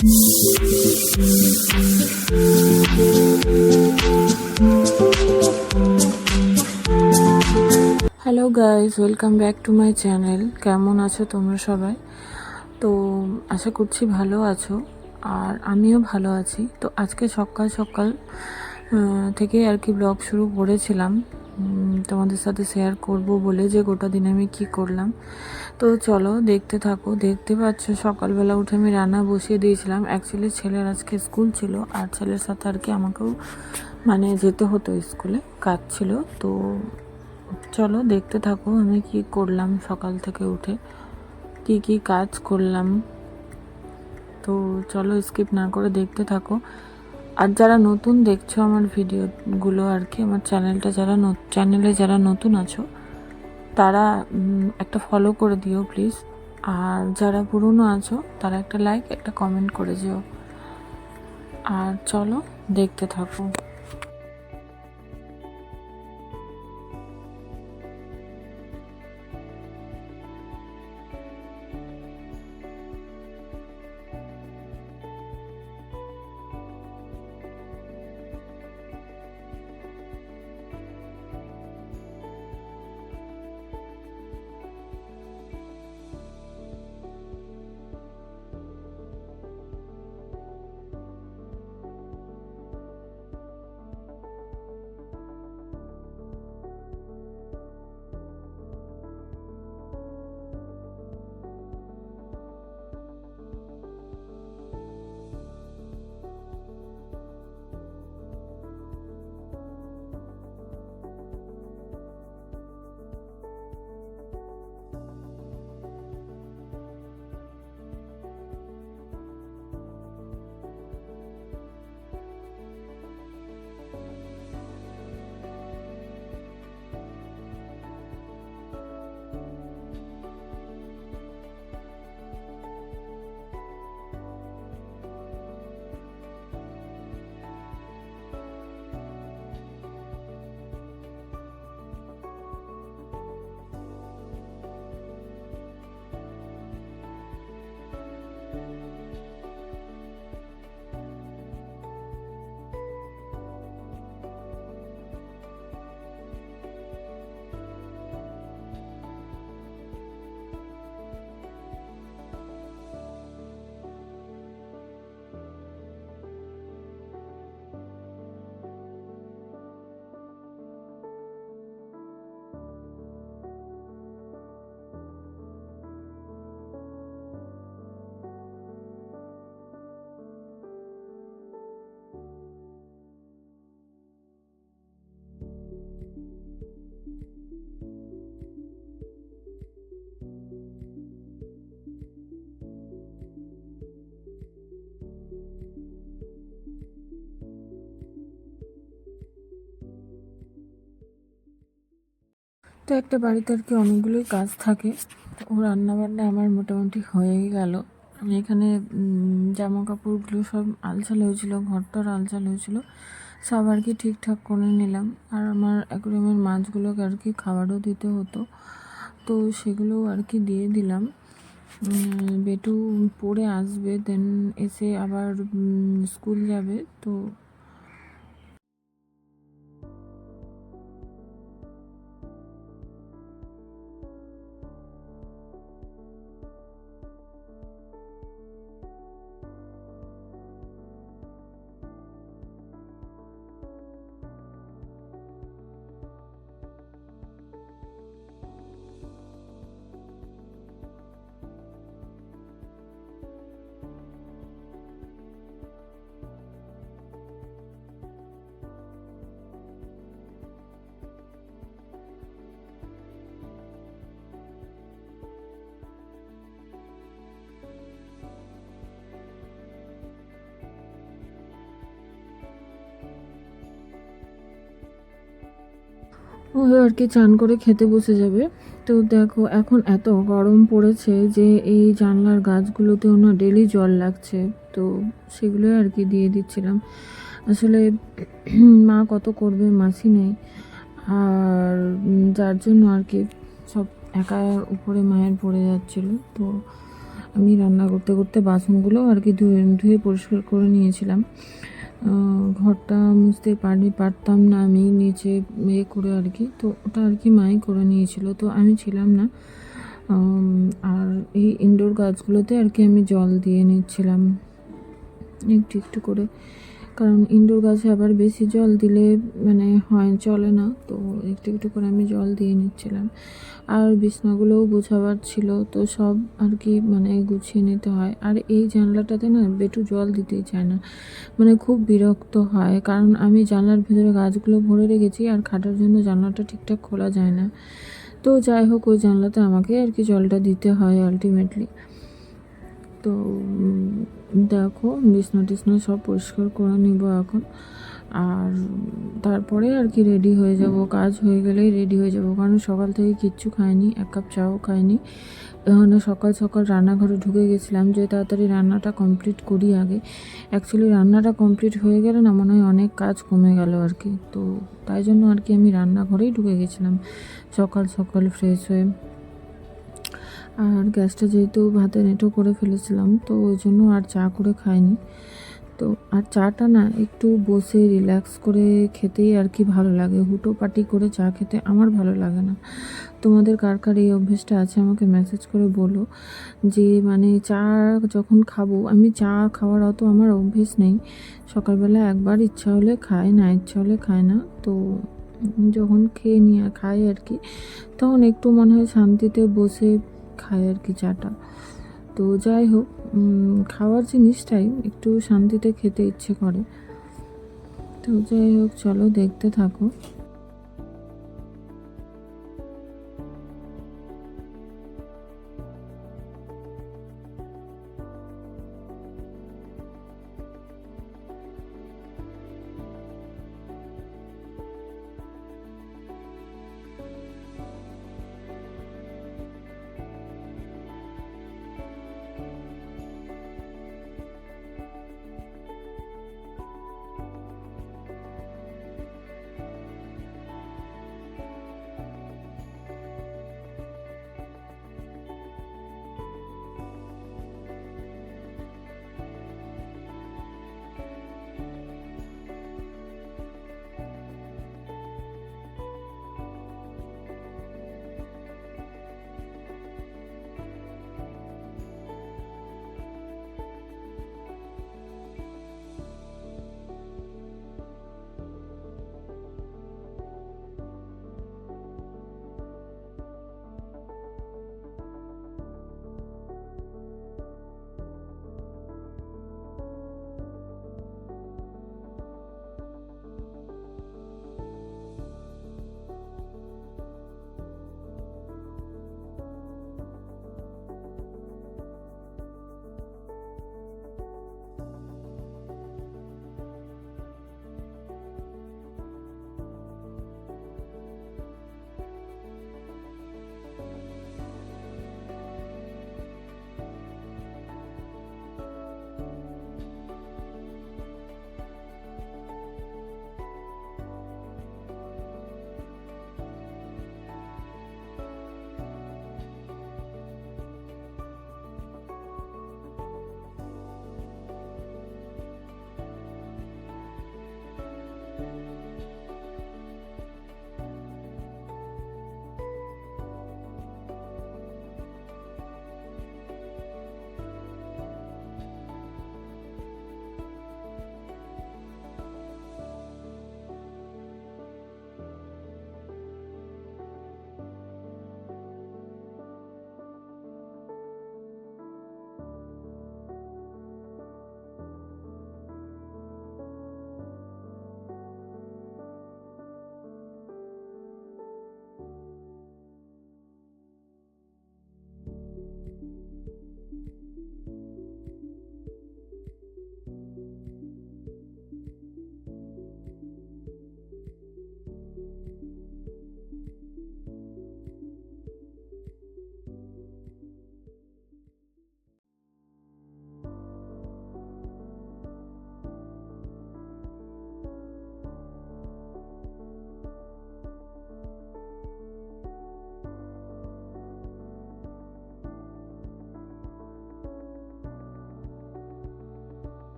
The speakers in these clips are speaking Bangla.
Hello guys, welcome back to my channel. কেমন আছো তোমরা সবাই? তো আশা করছি ভালো আছো, আর আমিও ভালো আছি। তো আজকে সকাল সকাল থেকে আর কি ব্লগ শুরু করেছিলাম তোমাদের সাথে শেয়ার করব বলে, যে গোটা দিন আমি কি করলাম। তো চলো দেখতে থাকো। দেখতে পাচ্ছ সকালবেলা উঠে আমি রান্না বসিয়ে দিয়েছিলাম। অ্যাকচুয়ালি ছেলের আজকে স্কুল ছিল, আর ছেলের সাথে আর কি আমাকেও মানে যেতে হতো, স্কুলে কাজ ছিল। তো চলো দেখতে থাকো আমি কি করলাম সকাল থেকে উঠে, কি কি কাজ করলাম। তো চলো স্কিপ না করে দেখতে থাকো। আর যারা নতুন দেখছো আমার ভিডিওগুলো আর কি, আমার চ্যানেলে যারা নতুন আছো তারা একটা ফলো করে দিও প্লিজ। আর যারা পুরনো আছো তারা একটা লাইক, একটা কমেন্ট করে দিও। আর চলো দেখতে থাকো। তো একটা বাড়িতে আর কি অনেকগুলোই কাজ থাকে। ও রান্নাবান্না আমার মোটামুটি হয়েই গেল। আমি এখানে জামা কাপড়গুলো সব আলছাল হয়েছিল, ঘরটার আলছাল হয়েছিল, সব আর কি ঠিকঠাক করে নিলাম। আর আমার অ্যাকুরিয়ামের মাছগুলোকে আর কি খাবারও দিতে হতো, তো সেগুলো আর কি দিয়ে দিলাম। বেটু পড়ে আসবে, দেন এসে আবার স্কুল যাবে। তো ও আর কি চান করে খেতে বসে যাবে। তো দেখো এখন এত গরম পড়েছে যে এই জানলার গাছগুলোতেও না ডেলি জল লাগছে। তো সেগুলোই আর কি দিয়ে দিচ্ছিলাম। আসলে মা কত করবে, মাসি নেই, আর যার জন্য আর কি সব একার উপরে মায়ের পড়ে যাচ্ছিল। তো আমি রান্না করতে করতে বাসনগুলো আর কি ধুয়ে ধুয়ে পরিষ্কার করে নিয়েছিলাম। ঘরটা মুছতে পারতাম না আমি নিচে করে আর কি, তো ওটা আর কি মাই করে নিয়েছিল, তো আমি ছিলাম না। আর এই ইনডোর গাছগুলোতে আর কি আমি জল দিয়ে নিচ্ছিলাম একটু একটু করে, কারণ ইনডোর গাছে আবার বেশি জল দিলে মানে চলে না, তো একটু একটু করে আমি জল দিয়ে নিচ্ছিলাম। আর বিছনাগুলোও গোছাবার ছিল, তো সব আর কি মানে গুছিয়ে নিতে হয়। আর এই জানলাটাতে না বেটু জল দিতেই চায় না, মানে খুব বিরক্ত হয়, কারণ আমি জানলার ভিতরে গাছগুলো ভরে রেখেছি আর খাটার জন্য জানলাটা ঠিকঠাক খোলা যায় না। তো যাই হোক, ওই জানলাতে আমাকে আর কি জলটা দিতে হয় আলটিমেটলি। তো দেখো বিছনা টিছনা সব পরিষ্কার করে নিব এখন, আর তারপরে আর কি রেডি হয়ে যাব। কাজ হয়ে গেলেই রেডি হয়ে যাব, কারণ সকাল থেকে কিচ্ছু খাইনি, এক কাপ চাও খাইনি। এখানে সকাল সকাল রান্নাঘরে ঢুকে গেছিলাম যে তাড়াতাড়ি রান্নাটা কমপ্লিট করি আগে। অ্যাকচুয়ালি রান্নাটা কমপ্লিট হয়ে গেলে না মনে হয় অনেক কাজ কমে গেল আর কি, তো তাই জন্য আর কি আমি রান্নাঘরেই ঢুকে গেছিলাম সকাল সকাল ফ্রেশ হয়ে। আর গ্যাসটা যেহেতু ভাতের এঁটো করে ফেলেছিলাম, তো ওই জন্য আর চা করে খাইনি। তো আর চাটা না একটু বসে রিল্যাক্স করে খেতেই আর কি ভালো লাগে, হুটোপাটি করে চা খেতে আমার ভালো লাগে না। তোমাদের কার কার এই অভ্যেসটা আছে আমাকে মেসেজ করে বলো, যে মানে চা যখন খাবো, আমি চা খাওয়ার অত আমার অভ্যেস নেই। সকালবেলা একবার ইচ্ছা হলে খাই, না ইচ্ছা হলে খাই না। তো যখন খেয়ে নিয়ে খাই আর কি, তখন একটু মনে হয় শান্তিতে বসে খাই আর কি চাটা। তো যাই হোক, খাওয়ার জিনিসটাই একটু শান্তিতে খেতে ইচ্ছে করে। তো যাই হোক, চলো দেখতে থাকো।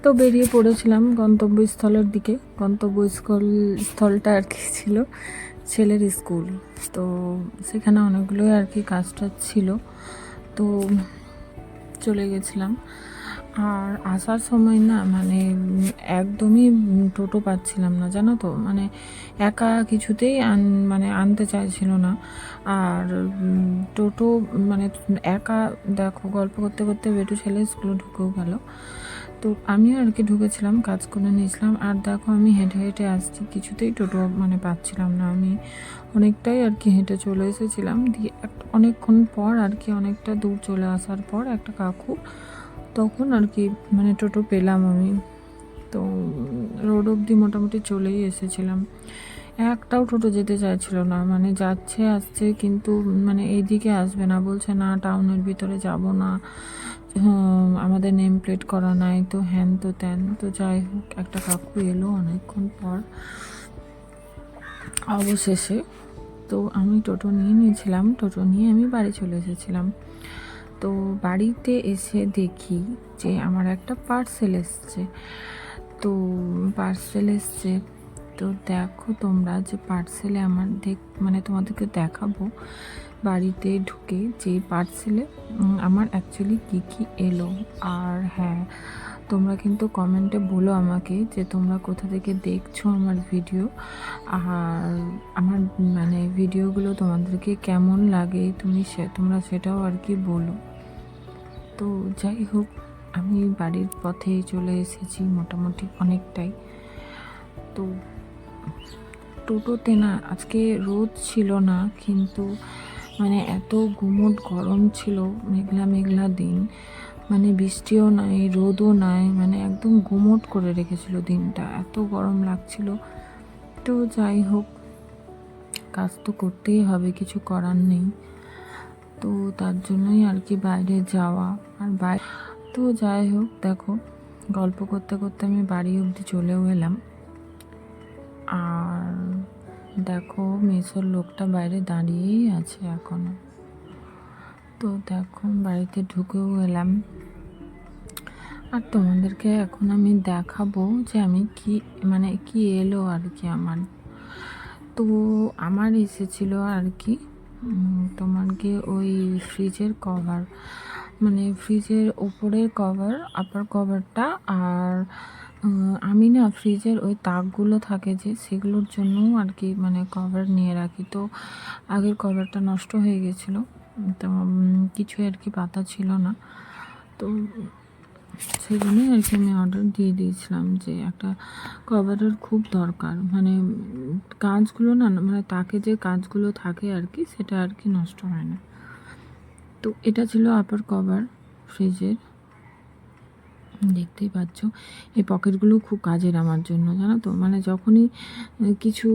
তো বেরিয়ে পড়েছিলাম গন্তব্যস্থলের দিকে। স্থলটা আর কি ছিল ছেলের স্কুল। তো সেখানে অনেকগুলোই আর কি কাজ টাজ ছিল, তো চলে গেছিলাম। আর আসার সময় না মানে একদমই টোটো পাচ্ছিলাম না, জানো তো, মানে একা কিছুতেই মানে আনতে চাইছিল না। আর টোটো মানে একা, দেখো গল্প করতে করতে বেটু ছেলে স্কুলে ঢুকেও গেল। তো আমিও আর কি ঢুকেছিলাম, কাজ করে নিয়েছিলাম। আর দেখো আমি হেঁটে হেঁটে আসছি, কিছুতেই টোটো মানে পাচ্ছিলাম না। আমি অনেকটাই আর কি হেঁটে চলে এসেছিলাম। দিয়ে অনেকক্ষণ পর আর কি, অনেকটা দূর চলে আসার পর একটা কাকু, তখন আর কি মানে টোটো পেলাম আমি। তো রোড অবধি মোটামুটি চলেই এসেছিলাম। একটাও টোটো যেতে চাইছিল না, মানে যাচ্ছে আসছে কিন্তু মানে এইদিকে আসবে না, বলছে না টাউনের ভিতরে যাব না, আমাদের নেম প্লেট করা নাই, তো হ্যান তো ত্যান। তো যাই হোক, একটা কাকু এলো অনেকক্ষণ পর অবশেষে। তো আমি টোটো নিয়ে নিয়েছিলাম, টোটো নিয়ে আমি বাড়ি চলে এসেছিলাম। তো বাড়িতে এসে দেখি যে আমার একটা পার্সেল এসছে। তো পার্সেল এসছে, তো দেখো তোমরা যে পার্সেলে আমার মানে তোমাদেরকে দেখাবো বাড়িতে ঢুকে যে পার্সেলে আমার অ্যাকচুয়ালি কী কী এলো। আর হ্যাঁ, তোমরা কিন্তু কমেন্টে বলো আমাকে যে তোমরা কোথা থেকে দেখছো আমার ভিডিও, আর আমার মানে ভিডিওগুলো তোমাদেরকে কেমন লাগে তোমরা সেটাও আর কি বলো। তো যাই হোক, আমি বাড়ির পথে চলে এসেছি মোটামুটি অনেকটাই। তো টোটোতে না আজকে রোদ ছিল না, কিন্তু মানে এত গুমোট গরম ছিল, মেঘলা মেঘলা দিন, মানে বৃষ্টিও নাই রোদও নাই, মানে একদম গুমোট করে রেখেছিল দিনটা, এত গরম লাগছিল। তো যাই হোক, কাজ তো করতেই হবে, কিছু করার নেই। তো তার জন্যই আর কি বাইরে যাওয়া। আর তো যাই হোক, দেখো গল্প করতে করতে আমি বাড়ি অবধি চলেও এলাম। আর দেখো মেসোর লোকটা বাইরে দাঁড়িয়েই আছে এখনো। তো দেখো বাড়িতে ঢুকেও এলাম। আর তোমাদেরকে এখন আমি দেখাবো যে আমি কি এলো আর কি আমার। তো আমার এসেছিল আর কি তোমার গিয়ে ওই ফ্রিজের কভার, মানে ফ্রিজের ওপরের কভার, আপার কভারটা। আর আমি না ফ্রিজের ওই তাকগুলো থাকে যে, সেগুলোর জন্যও আর কি মানে কভার নিয়ে রাখি। তো আগের কভারটা নষ্ট হয়ে গেছিলো, তো কিছু আর কি পাতা ছিল না, তো সেই জন্যই আর কি আমি অর্ডার দিয়ে দিয়েছিলাম যে একটা কভারের খুব দরকার, মানে কাঁচগুলো না মানে তাকে যে কাঁচগুলো থাকে আর কি, সেটা আর কি নষ্ট হয় না। তো এটা ছিল আপার কভার ফ্রিজের, দেখতেই পাচ্ছ। এই পকেটগুলো খুব কাজের আমার জন্য, জানো তো, মানে যখনই কিছু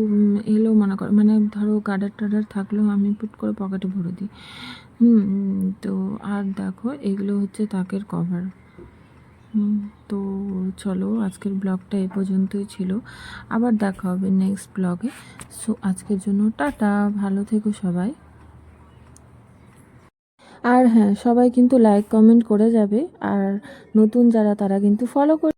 এলো মানে ধরো গার্ডার টাডার থাকলেও আমি পুট করে পকেটে ভরে দিই। তো আর দেখো এগুলো হচ্ছে তাকের কভার। তো চলো, আজকের ব্লগটা এ পর্যন্তই ছিল, আবার দেখা হবে নেক্সট ব্লগে। সো আজকের জন্য টাটা, ভালো থেকো সবাই। আর হ্যাঁ, সবাই কিন্তু লাইক কমেন্ট করে যাবে, আর নতুন যারা তারা কিন্তু ফলো করে